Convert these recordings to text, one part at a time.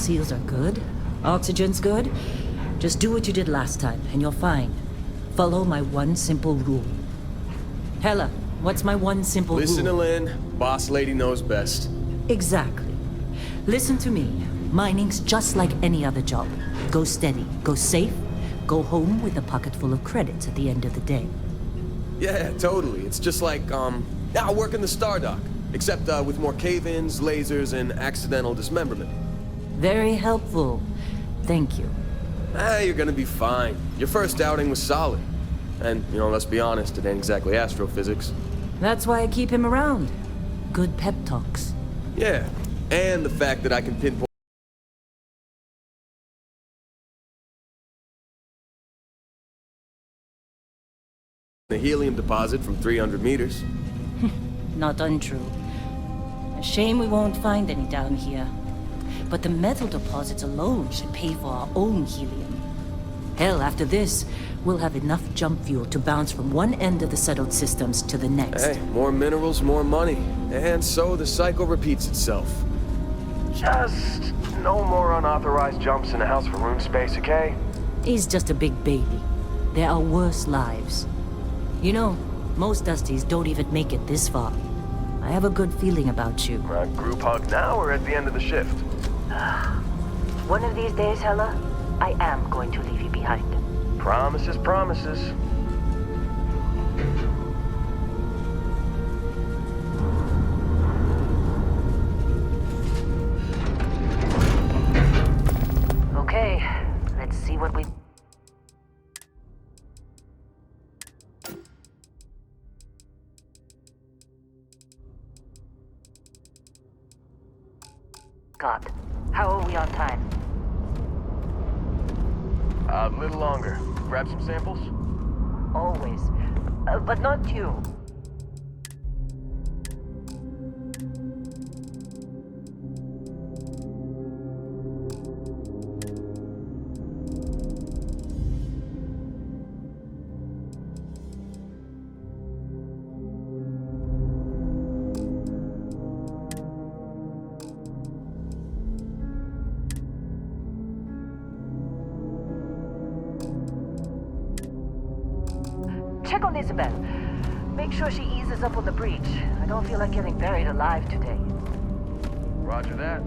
seals are good. Oxygen's good. Just do what you did last time, and you're fine. Follow my one simple rule. Hella, what's my one simple Listen to rule? Lynn. Boss lady knows best. Exactly. Listen to me. Mining's just like any other job. Go steady, go safe, go home with a pocket full of credits at the end of the day. Yeah, totally. It's just like, working the Star Dock. Except, with more cave-ins, lasers, and accidental dismemberment. Very helpful. Thank you. You're gonna be fine. Your first outing was solid. And, let's be honest, it ain't exactly astrophysics. That's why I keep him around. Good pep talks. Yeah, and the fact that I can pinpoint the helium deposit from 300 meters. Not untrue. A shame we won't find any down here. But the metal deposits alone should pay for our own helium. Hell, after this, we'll have enough jump fuel to bounce from one end of the settled systems to the next. Hey, more minerals, more money. And so the cycle repeats itself. Just no more unauthorized jumps in the house for room space, okay? He's just a big baby. There are worse lives. You know, most Dusties don't even make it this far. I have a good feeling about you. Group hug now or at the end of the shift? One of these days, Hella, I am going to leave you behind. Promises, promises. Okay, let's see what we... got. How are we on time? A little longer. Grab some samples? Always. But not you. Check on Isabel. Make sure she eases up on the breach. I don't feel like getting buried alive today. Roger that.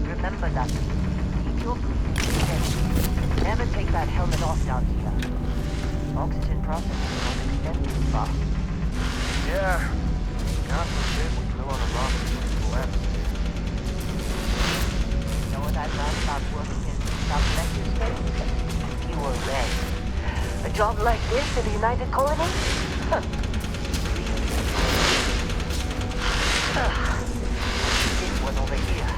Remember that. Keep your breathing steady. Never take that helmet off down here. Oxygen processing won't extend too far. Yeah. God forbid we fell on a rock and left. You know what I'd rather about working in sublective space? You were red. A job like this in the United Colony? Huh. This one over here.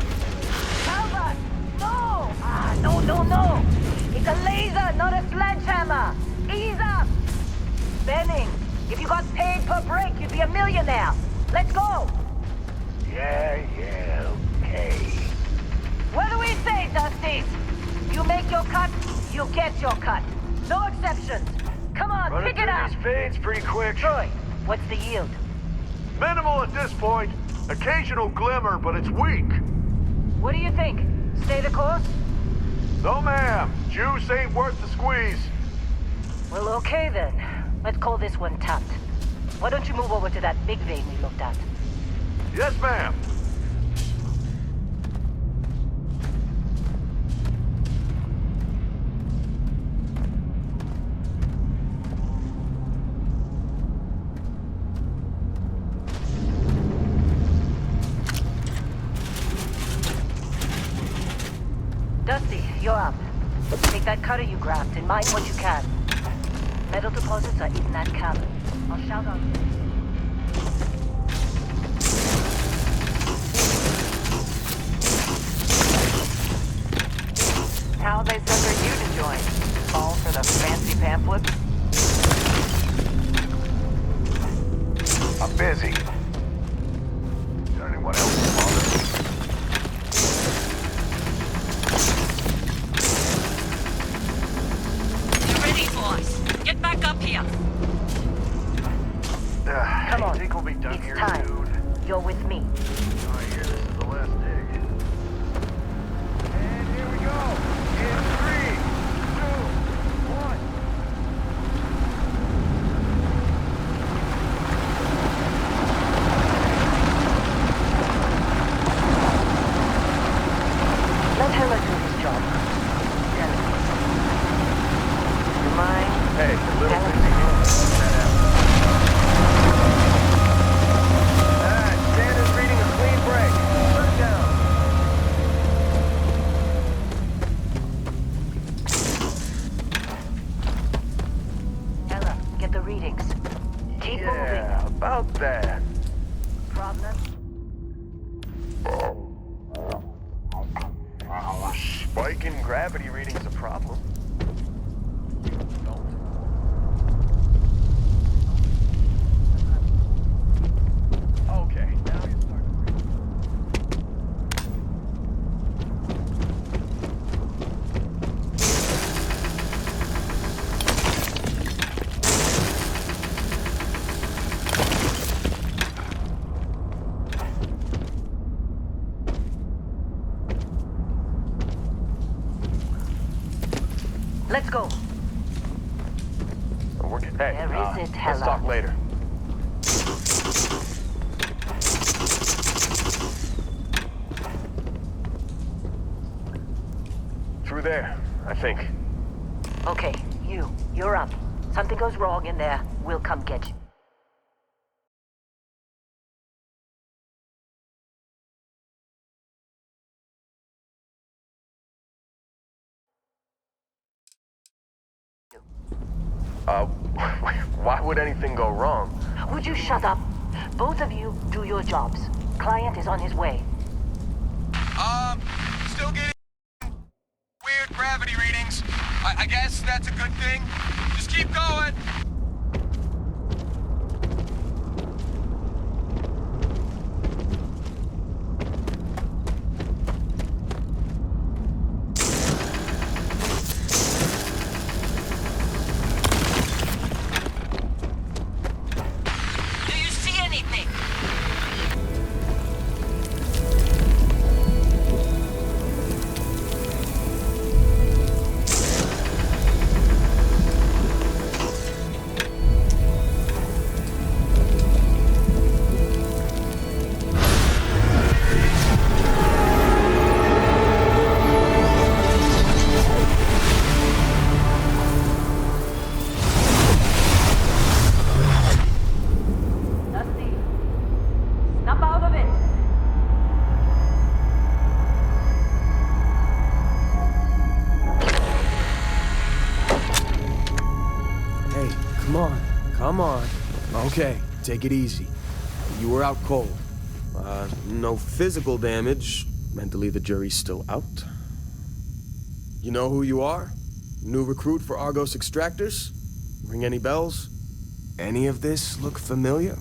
Albert! No! No! It's a laser, not a sledgehammer! Ease up! Benning, if you got paid per break, you'd be a millionaire. Let's go! Yeah, okay. What do we say, Dusty? You make your cut, you get your cut. No exceptions. Come on, Running pick it up. through these fades pretty quick. Troy, what's the yield? Minimal at this point. Occasional glimmer, but it's weak. What do you think? Stay the course? No, ma'am. Juice ain't worth the squeeze. Well, okay then. Let's call this one tapped. Why don't you move over to that big vein we looked at? Yes, ma'am. Dusty, you're up. Take that cutter you grabbed and mine what you can. Metal deposits are in that cabin. I'll shout out. How they sucker you to join? Fall for the fancy pamphlet? I'm busy. Is there anyone else bothering me? You're ready, boys. Get back up here. Spike in gravity reading's a problem. Don't. Okay, now you start. Let's go. Hey, Where is it, let's Hella? talk later. Through there, I think. Okay, you're up. Something goes wrong in there, we'll come get you. Uh, why would anything go wrong? Would you shut up? Both of you do your jobs. Client is on his way. Still getting weird gravity readings. I guess that's a good thing. Just keep going. Do you see anything? Dusty, snap out of it. Hey, come on. Come on. Okay, take it easy. You were out cold. No physical damage. Mentally, the jury's still out. You know who you are? New recruit for Argos Extractors? Ring any bells? Any of this look familiar?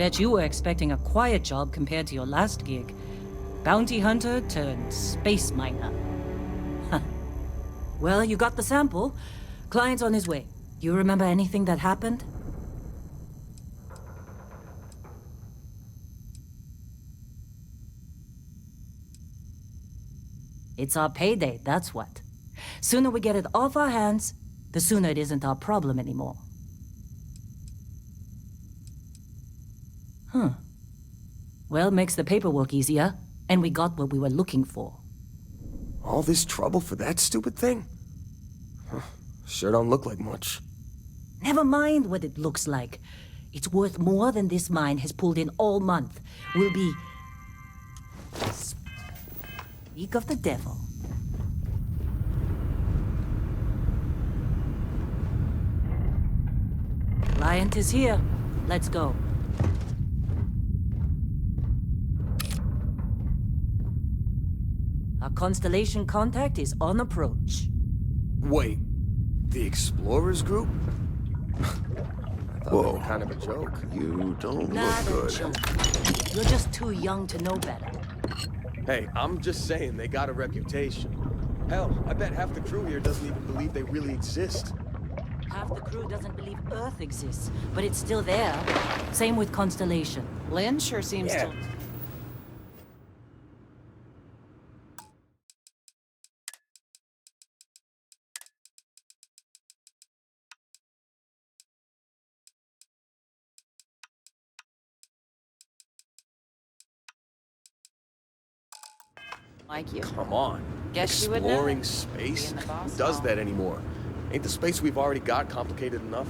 bet you were expecting a quiet job compared to your last gig. Bounty hunter turned space miner. Huh. Well, you got the sample. Client's on his way. You remember anything that happened? It's our payday, that's what. Sooner we get it off our hands, the sooner it isn't our problem anymore. Huh. Well, makes the paperwork easier, and we got what we were looking for. All this trouble for that stupid thing? Huh. Sure don't look like much. Never mind what it looks like. It's worth more than this mine has pulled in all month. We'll be... Speak of the devil. Client is here. Let's go. Our constellation contact is on approach. Wait, the Explorers group? Whoa, kind of a joke. You don't Not look a good. joke. You're just too young to know better. Hey, I'm just saying they got a reputation. Hell, I bet half the crew here doesn't even believe they really exist. Half the crew doesn't believe Earth exists, but it's still there. Same with Constellation. Lynn sure seems Yeah. to... like you. Come on. Guess you would know. Exploring space? Being the boss Who does and all. that anymore? Ain't the space we've already got complicated enough?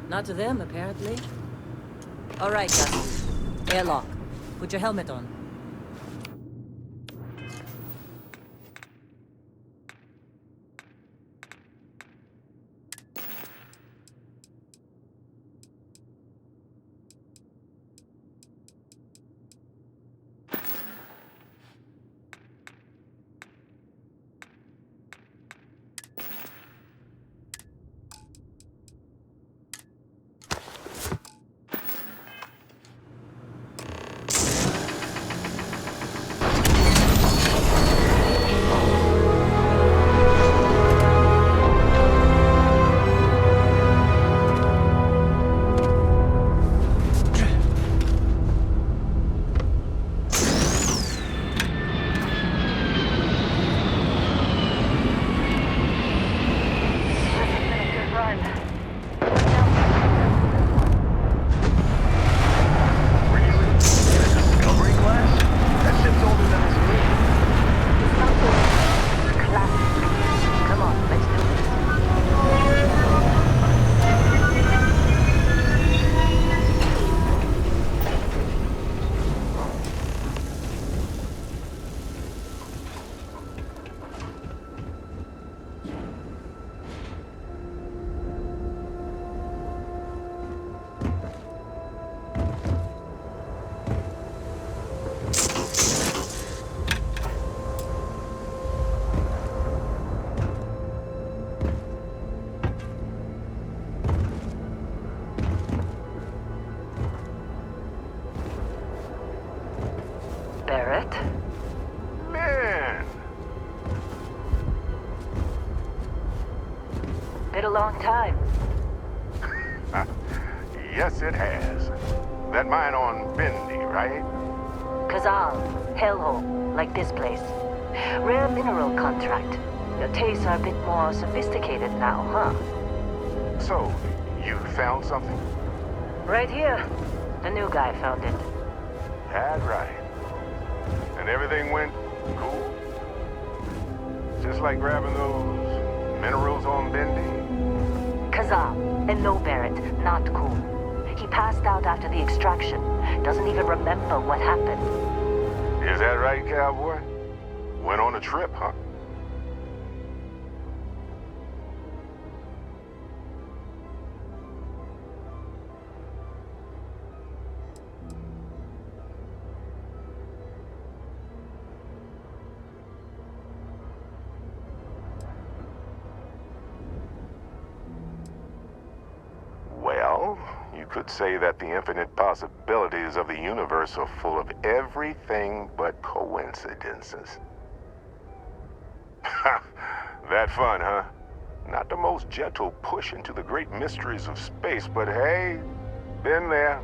Not to them, apparently. All right, Gus. Airlock. Put your helmet on. Barrett? Man, Been a long time. yes it has. That mine on Bendy, right? Kazal, hellhole, like this place. Rare mineral contract. Your tastes are a bit more sophisticated now, huh? So, you found something? Right here. The new guy found it. That's right. And everything went cool? Just like grabbing those minerals on Bendy? Kazal, and no Barrett, not cool. He passed out after the extraction. Doesn't even remember what happened. Is that right, cowboy? Went on a trip, huh? Well, you could say that the infinite possibilities of the universe are full of everything but coincidences. That fun, huh? Not the most gentle push into the great mysteries of space, but hey, been there.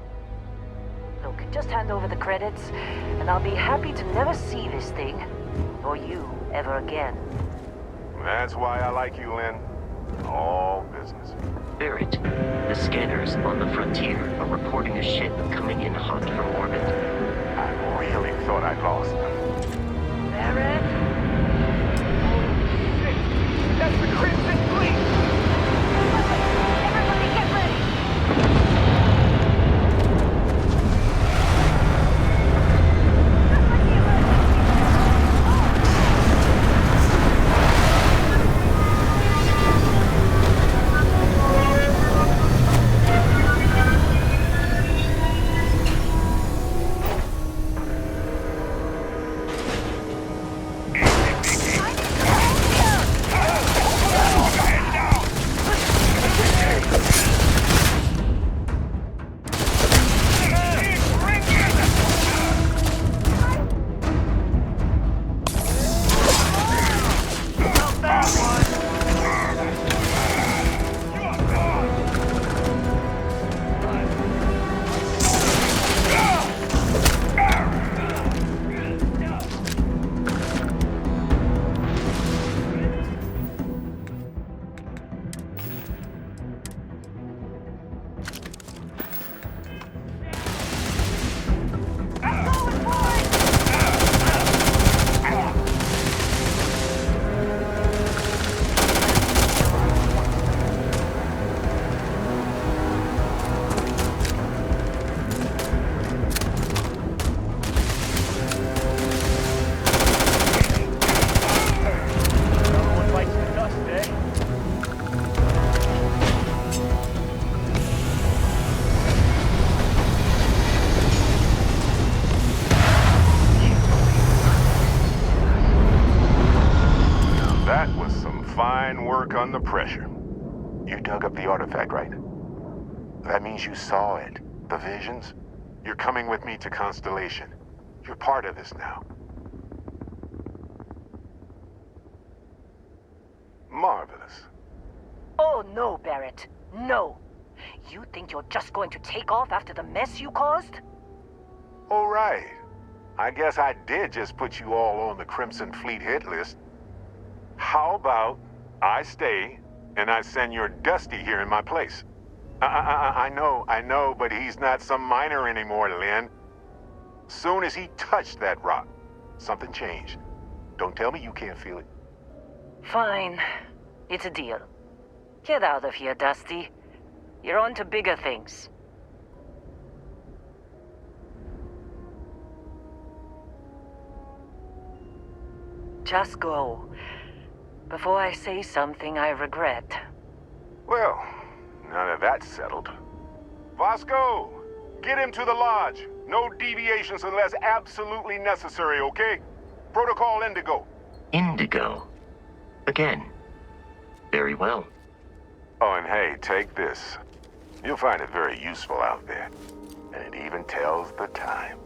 Look, just hand over the credits, and I'll be happy to never see this thing, or you, ever again. That's why I like you, Lynn. All business. Barrett, the scanners on the frontier are reporting a ship coming in hot from orbit. I really thought I'd lost them. Barrett? That's the Crimson Fleet! Everybody get ready! Under pressure. You dug up the artifact, right? That means you saw it. The visions? You're coming with me to Constellation. You're part of this now. Marvelous. Oh, no, Barrett. No. You think you're just going to take off after the mess you caused? All right. I guess I did just put you all on the Crimson Fleet hit list. How about I stay, and I send your Dusty here in my place? I know, but he's not some miner anymore, Lynn. Soon as he touched that rock, something changed. Don't tell me you can't feel it. Fine. It's a deal. Get out of here, Dusty. You're on to bigger things. Just go. Before I say something I regret. Well, now that that's settled. Vasco, get him to the lodge. No deviations unless absolutely necessary, okay? Protocol Indigo. Indigo? Again. Very well. Oh, and hey, take this. You'll find it very useful out there. And it even tells the time.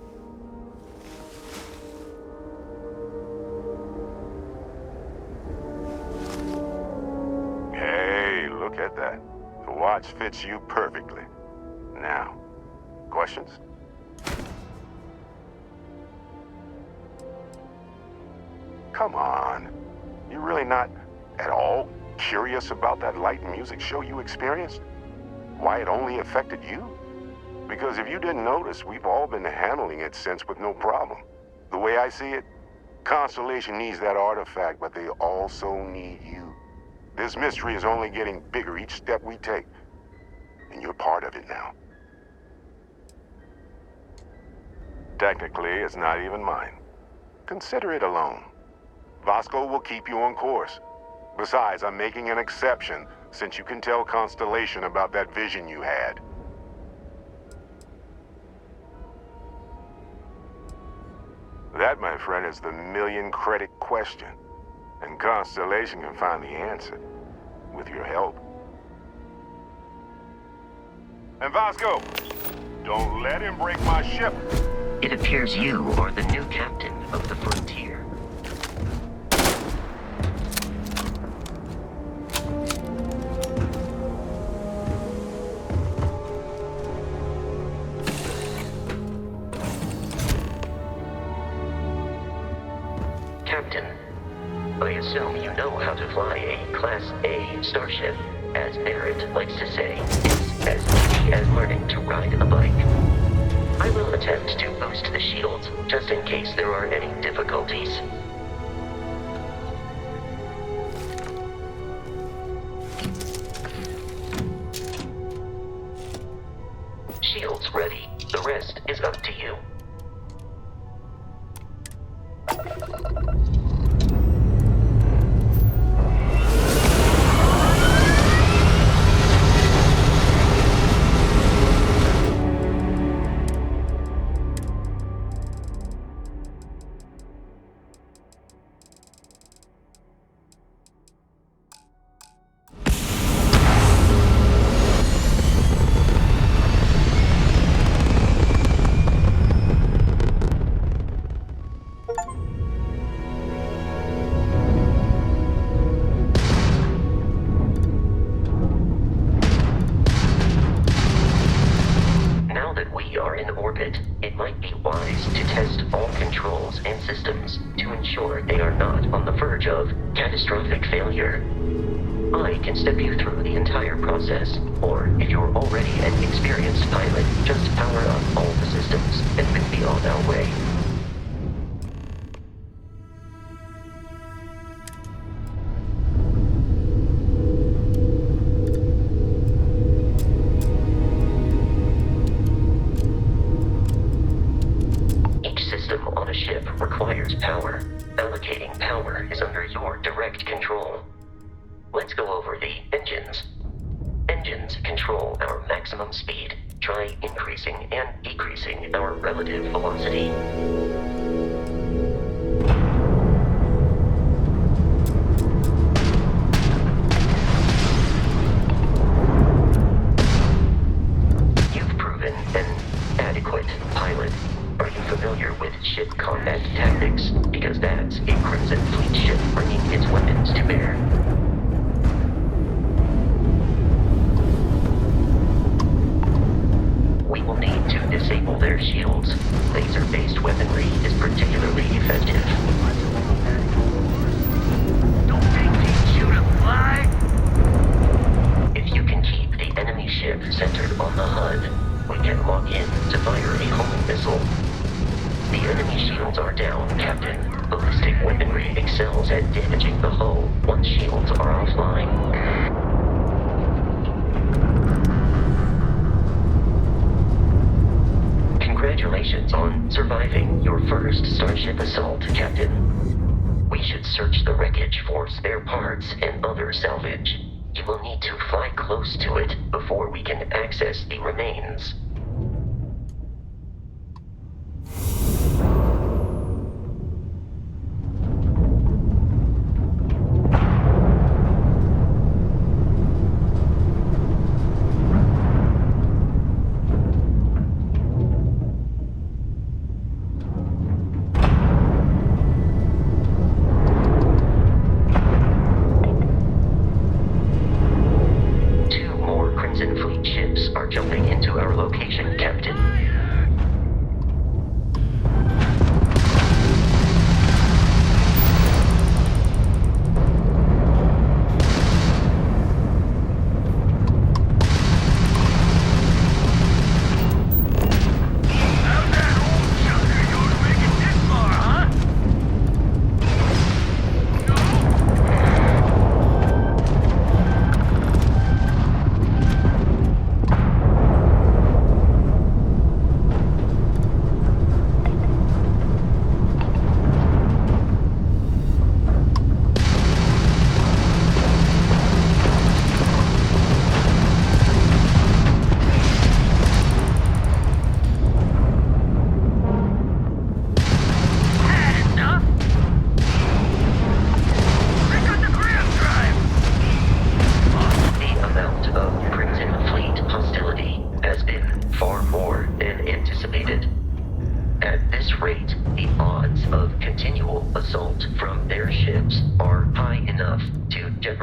Hey, look at that. The watch fits you perfectly. Now, questions? Come on. You're really not at all curious about that light and music show you experienced? Why it only affected you? Because if you didn't notice, we've all been handling it since with no problem. The way I see it, Constellation needs that artifact, but they also need you. This mystery is only getting bigger each step we take. And you're part of it now. Technically, it's not even mine. Consider it alone. Vasco will keep you on course. Besides, I'm making an exception since you can tell Constellation about that vision you had. That, my friend, is the million-credit question. And Constellation can find the answer. With your help. And Vasco, don't let him break my ship. It appears you are the new captain of the Frontier. Captain, I assume you know how to fly a Class A starship. As Barrett likes to say, it's as easy as learning to ride a bike. I will attempt to boost the shields, just in case there are any difficulties. Shields ready. The rest is up to you. It might be wise to test all controls and systems to ensure they are not on the verge of catastrophic failure. I can step you through the entire process, or if you're already an experienced pilot, just power up all the systems and we'll be on our way. Requires power. Allocating power is under your direct control. Let's go over the engines. Engines control our maximum speed. Try increasing and decreasing our relative velocity. You've proven an adequate pilot. Are you familiar with ship combat tactics? Because that's a Crimson Fleet ship bringing its weapons to bear. We will need to disable their shields. Laser-based weaponry is particularly effective. Don't think he'd shoot a fly? If you can keep the enemy ship centered on the HUD, we can lock in to fire a homing missile. The enemy shields are down, Captain. Ballistic weaponry excels at damaging the hull once shields are offline. Congratulations on surviving your first Starship assault, Captain. We should search the wreckage for spare parts and other salvage. You will need to fly close to it before we can access the remains. Crimson Fleet ships are jumping into our location.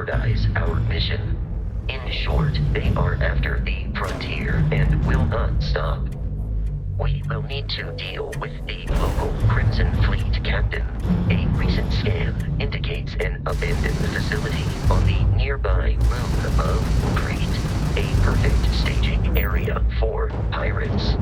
jeopardize our mission. In short, they are after the frontier and will not stop. We will need to deal with the local Crimson Fleet captain. A recent scan indicates an abandoned facility on the nearby moon of Crete, a perfect staging area for pirates.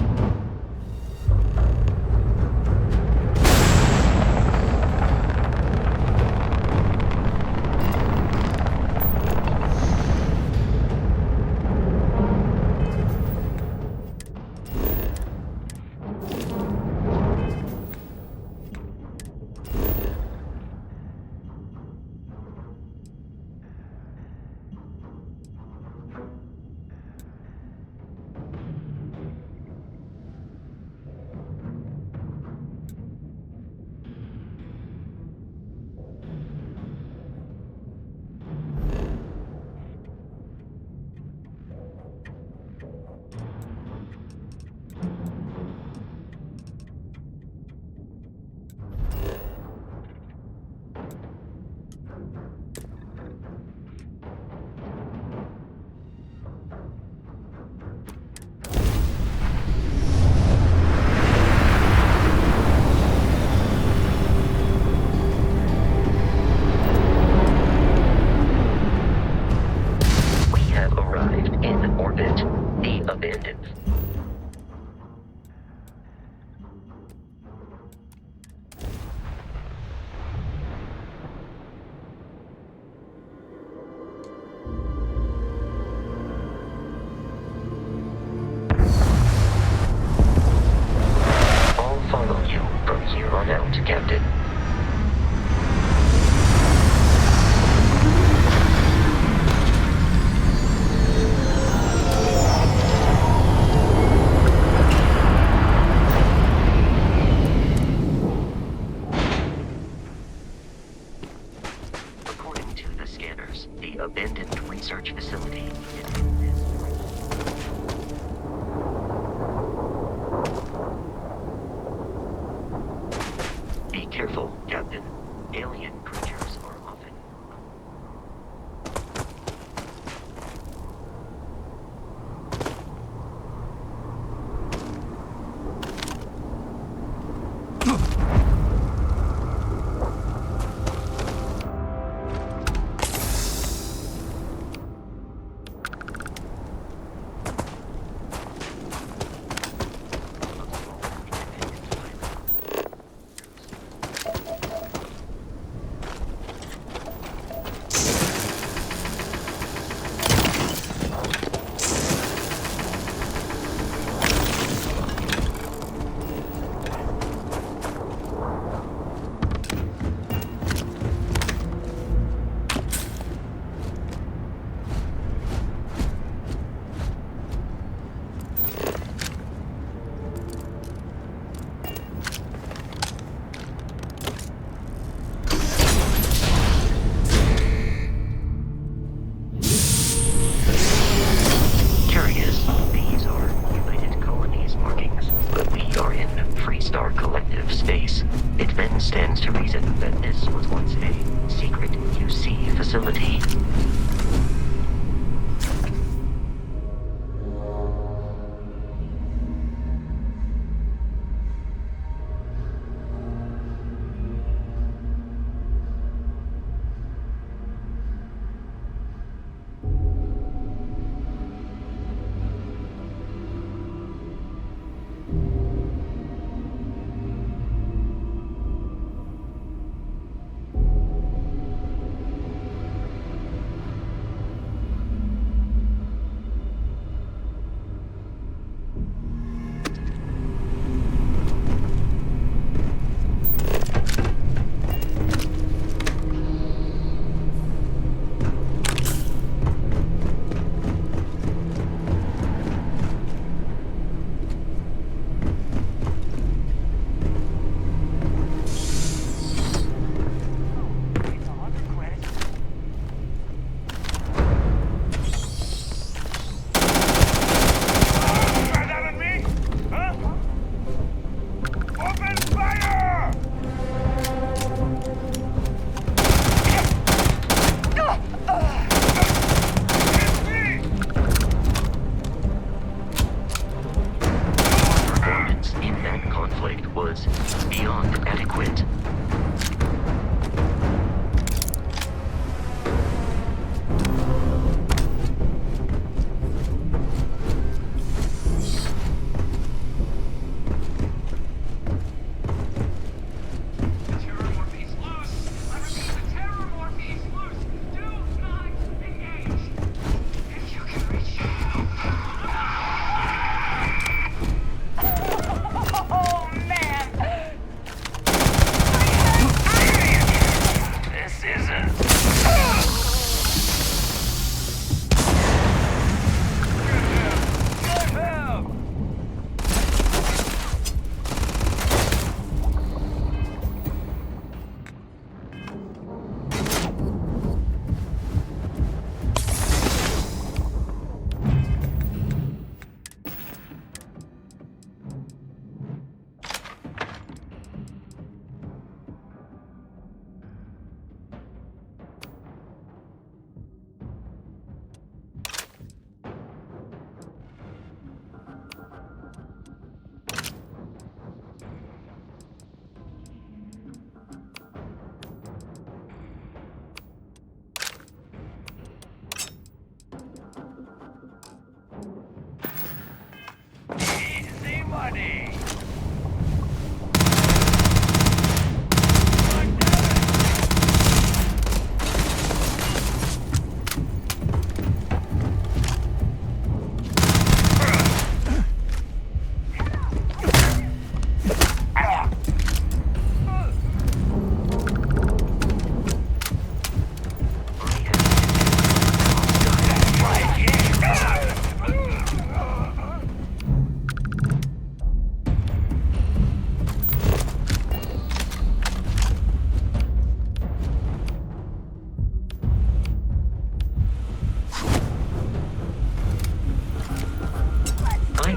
Captain. According to the scanners, the abandoned research facility is in this. Be careful, Captain. Alien creatures are often...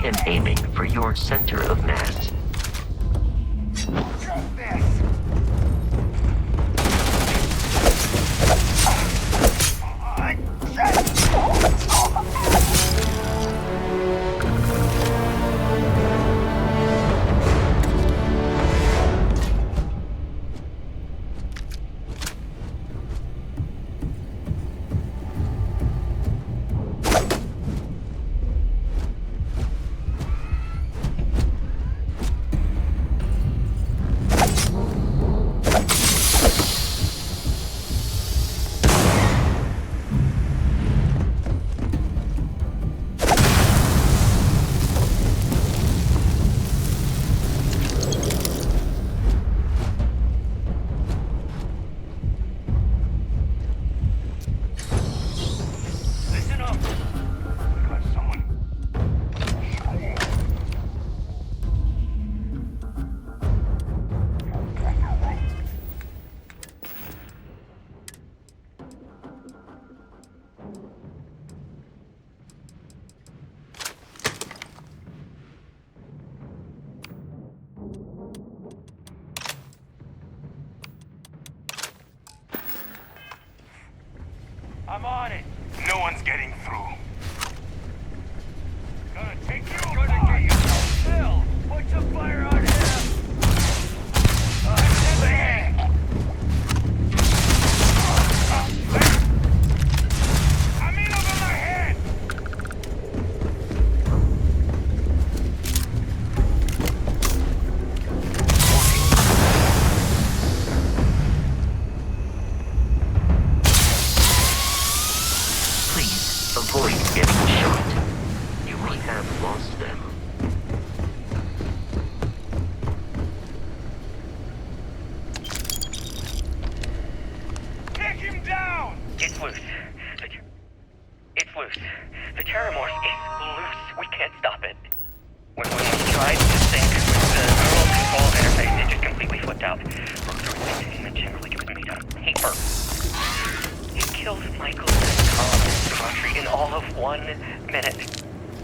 am aiming for your center of mass. I'm on it. No one's getting through. Gonna take you apart. Gonna get you still. Put some fire on him. I'm in over my head. Avoid getting shot. You may have lost them. Take him down! It's loose. It's loose. The Terramorph is loose. We can't stop it. When we tried to sync with the neural control interface, it just completely flipped out. Looked through its imaging like it was made out of paper. It killed Michael and Tom and Audrey in all of 1 minute.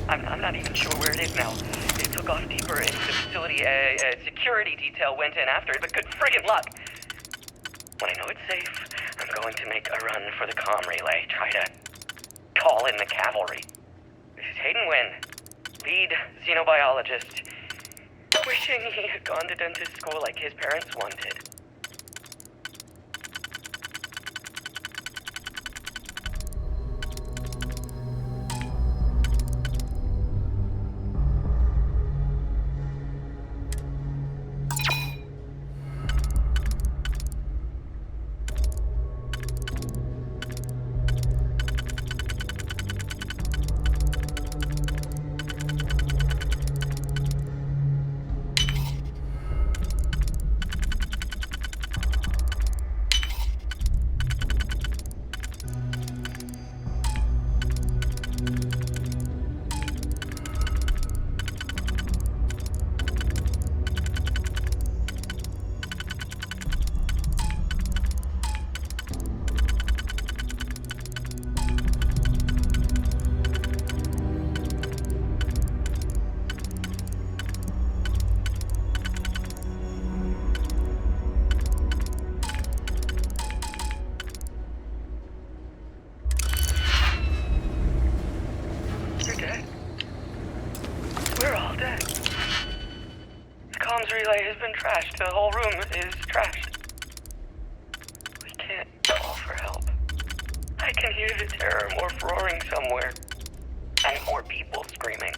I'm not even sure where it is now. It took off deeper into the facility. A security detail went in after it, but good friggin' luck. When I know it's safe, I'm going to make a run for the comm relay. Try to call in the cavalry. This is Hayden Wynn, lead xenobiologist. Wishing he had gone to dentist school like his parents wanted. Relay has been trashed. The whole room is trashed. We can't call for help. I can hear the Terramorph roaring somewhere. And more people screaming.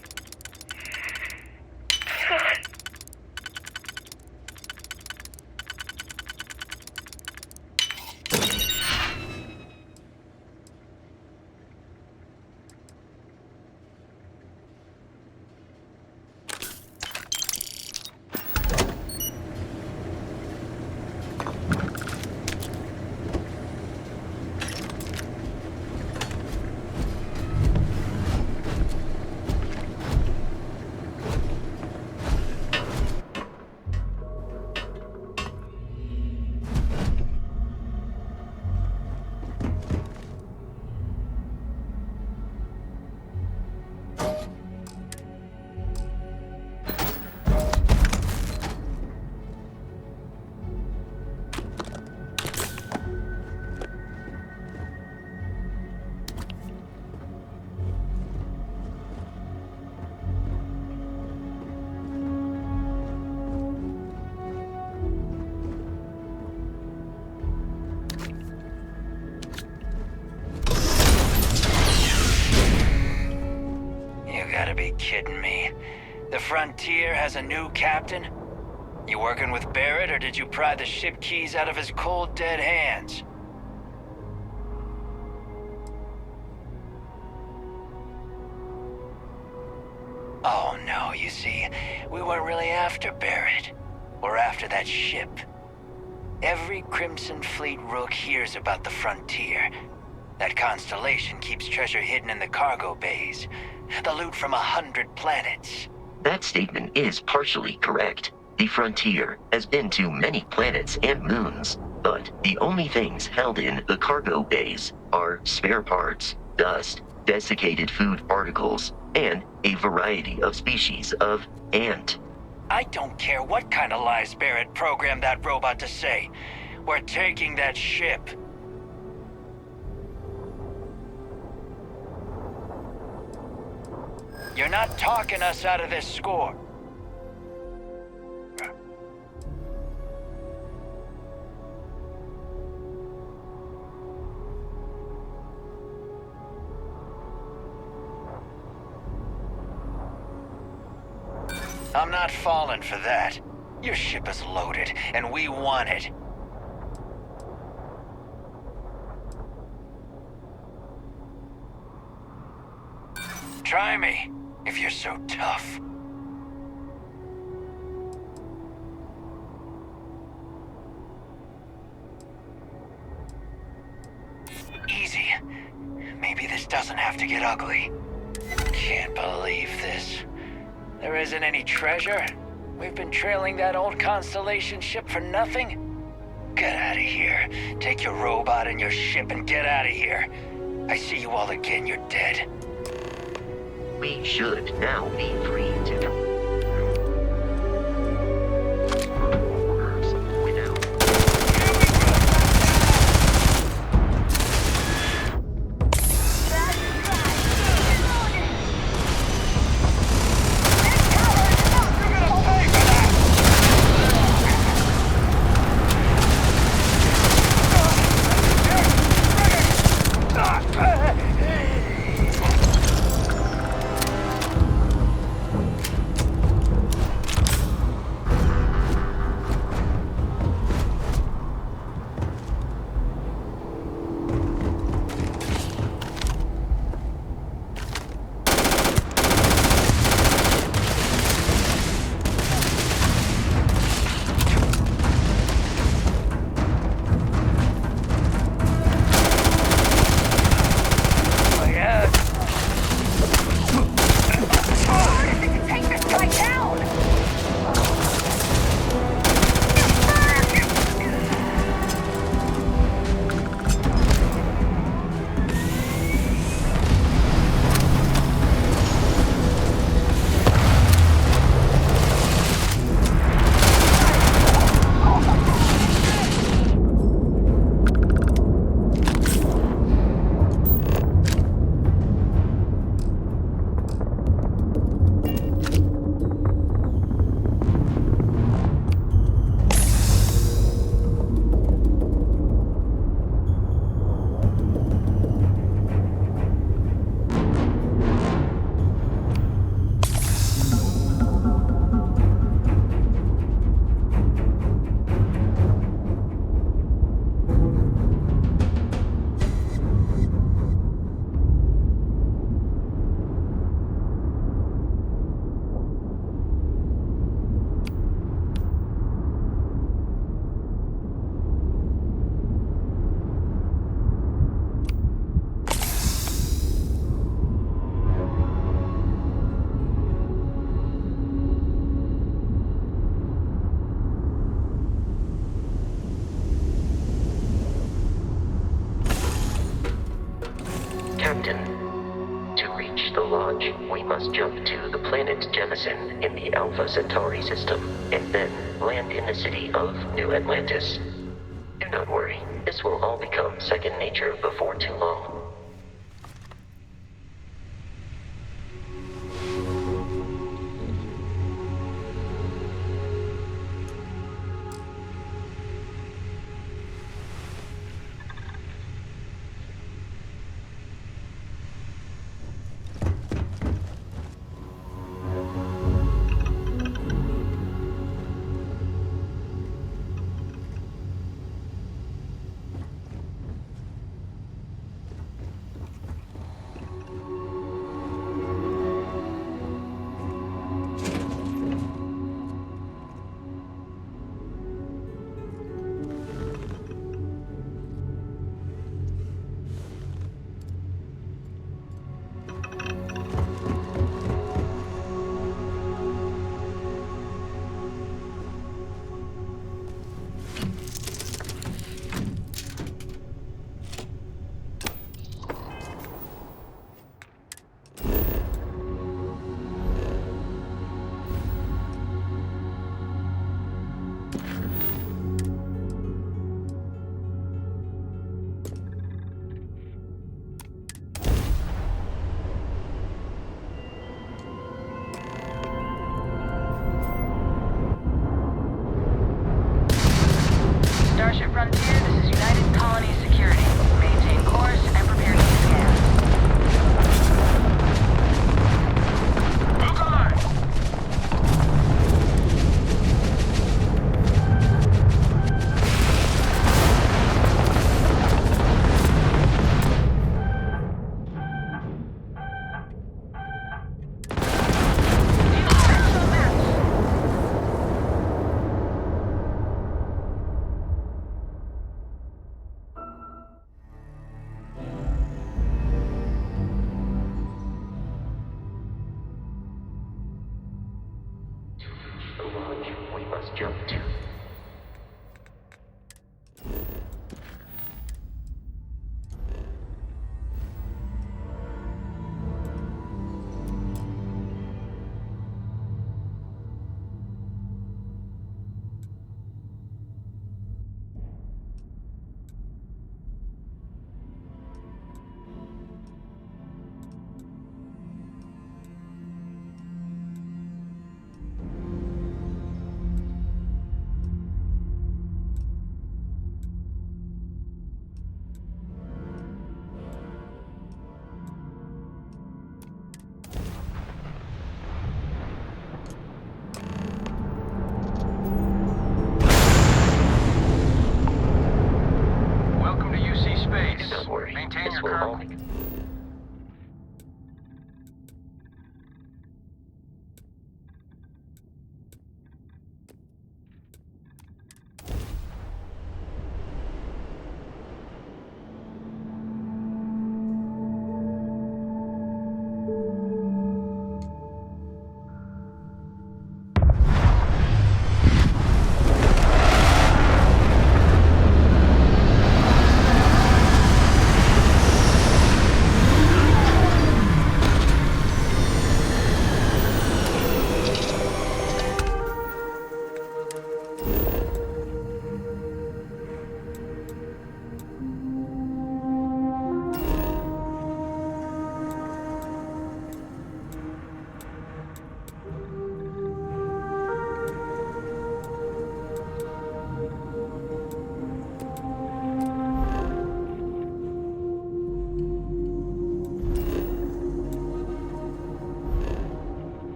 gotta be kidding me. The Frontier has a new captain? You working with Barrett, or did you pry the ship keys out of his cold, dead hands? Oh no, you see, we weren't really after Barrett. We're after that ship. Every Crimson Fleet rook hears about the Frontier. That constellation keeps treasure hidden in the cargo bays. The loot from 100 planets. That statement is partially correct. The Frontier has been to many planets and moons, but the only things held in the cargo bays are spare parts, dust, desiccated food particles, and a variety of species of ant. I don't care what kind of lies Barrett programmed that robot to say. We're taking that ship. You're not talking us out of this score. I'm not falling for that. Your ship is loaded, and we want it. Try me, if you're so tough. Easy. Maybe this doesn't have to get ugly. Can't believe this. There isn't any treasure? We've been trailing that old Constellation ship for nothing? Get out of here. Take your robot and your ship and get out of here. I see you all again, you're dead. We should now be free to... Captain, to reach the lodge, we must jump to the planet Jemison in the Alpha Centauri system, and then land in the city of New Atlantis. Do not worry, this will all become second nature before too long.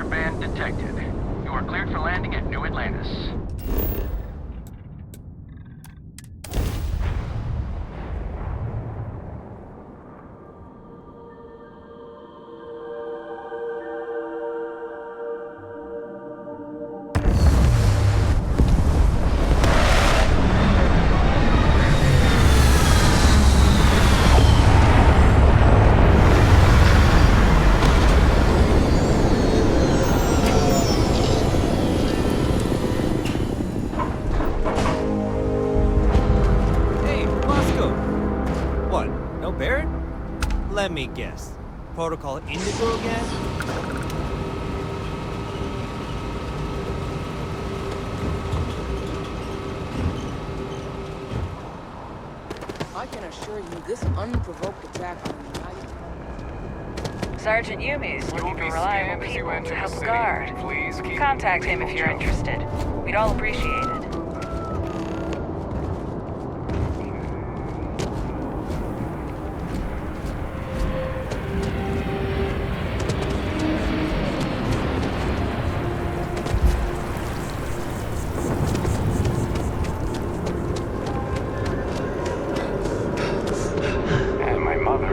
contraband detected. You are cleared for landing at New Atlantis. Let me guess. Protocol Indigo again? I can assure you this unprovoked attack on the United... Sergeant Yumi's looking for reliable people to help guard. Contact him if you're interested. We'd all appreciate it.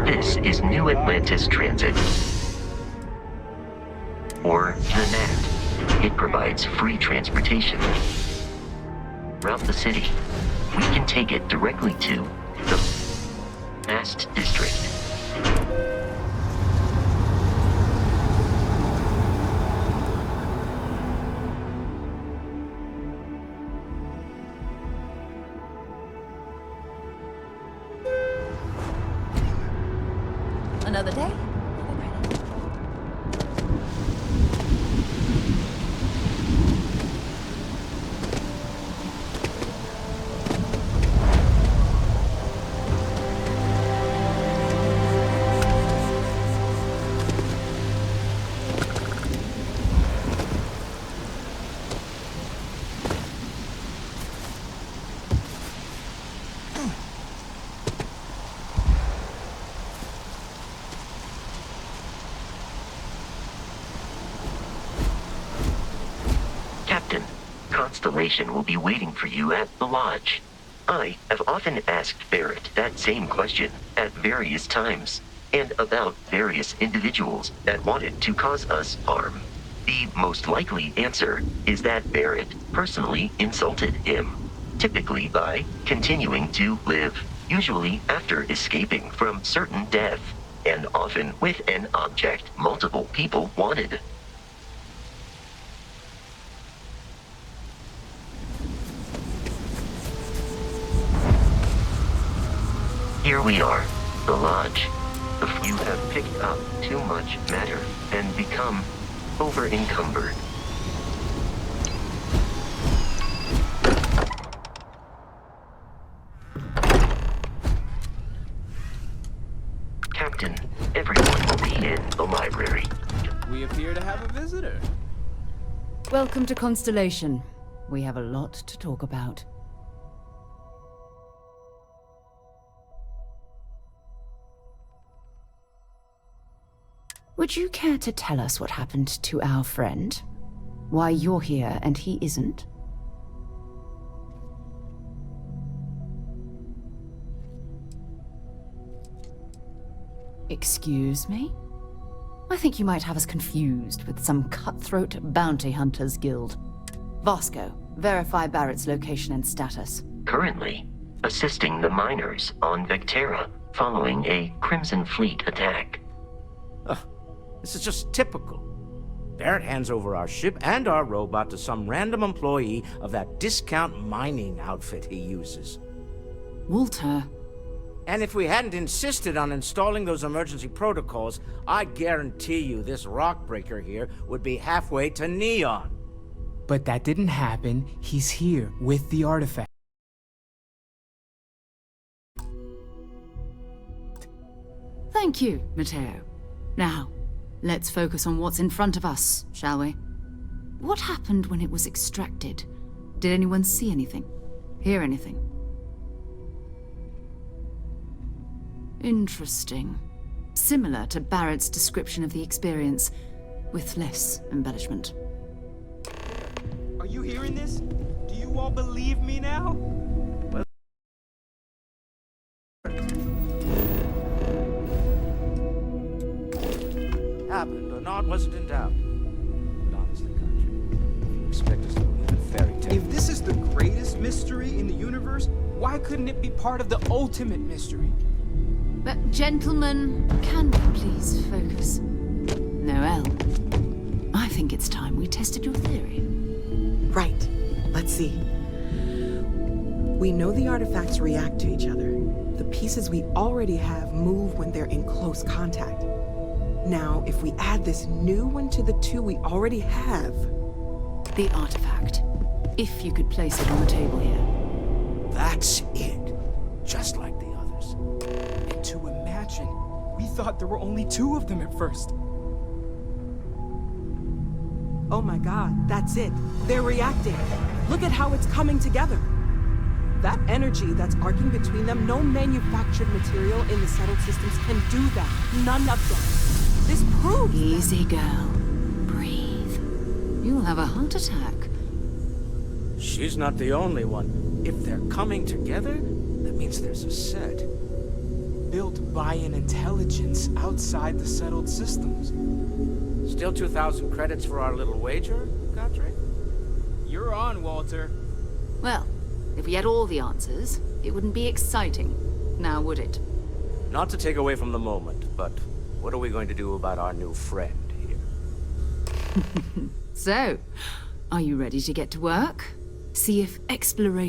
This is New Atlantis Transit, or the NAT. It provides free transportation throughout the city. We can take it directly to the Fast District. Another day? Constellation will be waiting for you at the lodge. I have often asked Barrett that same question at various times, and about various individuals that wanted to cause us harm. The most likely answer is that Barrett personally insulted him, typically by continuing to live, usually after escaping from certain death, and often with an object multiple people wanted. Here we are, the lodge. If you have picked up too much matter and become over-encumbered. Captain, everyone will be in the library. We appear to have a visitor. Welcome to Constellation. We have a lot to talk about. Would you care to tell us what happened to our friend? Why you're here and he isn't? Excuse me? I think you might have us confused with some cutthroat bounty hunters guild. Vasco, verify Barrett's location and status. Currently, assisting the miners on Vectera following a Crimson Fleet attack. This is just typical. Barrett hands over our ship and our robot to some random employee of that discount mining outfit he uses. Walter. And if we hadn't insisted on installing those emergency protocols, I guarantee you this rock breaker here would be halfway to Neon. But that didn't happen. He's here with the artifact. Thank you, Matteo. Now, let's focus on what's in front of us, shall we? What happened when it was extracted? Did anyone see anything? Hear anything? Interesting. Similar to Barrett's description of the experience. with less embellishment. Are you hearing this? Do you all believe me now? Happened or not wasn't in doubt. But honestly, Country, if you expect us to believe in fairy tales... If this is the greatest mystery in the universe, why couldn't it be part of the ultimate mystery? But gentlemen, can we please focus? Noel, I think it's time we tested your theory. Right. Let's see. We know the artifacts react to each other. The pieces we already have move when they're in close contact. Now, if we add this new one to the two we already have... The artifact. If you could place it on the table here. That's it. Just like the others. And to imagine, we thought there were only 2 of them at first. Oh my god, that's it. They're reacting. Look at how it's coming together. That energy that's arcing between them, no manufactured material in the settled systems can do that. None of them. This proves Easy, girl. Breathe. You'll have a heart attack. She's not the only one. If they're coming together, that means there's a set. Built by an intelligence outside the settled systems. Still 2,000 credits for our little wager, Godric? You're on, Walter. Well, if we had all the answers, it wouldn't be exciting, now would it? Not to take away from the moment, but what are we going to do about our new friend here? So, are you ready to get to work? See if exploration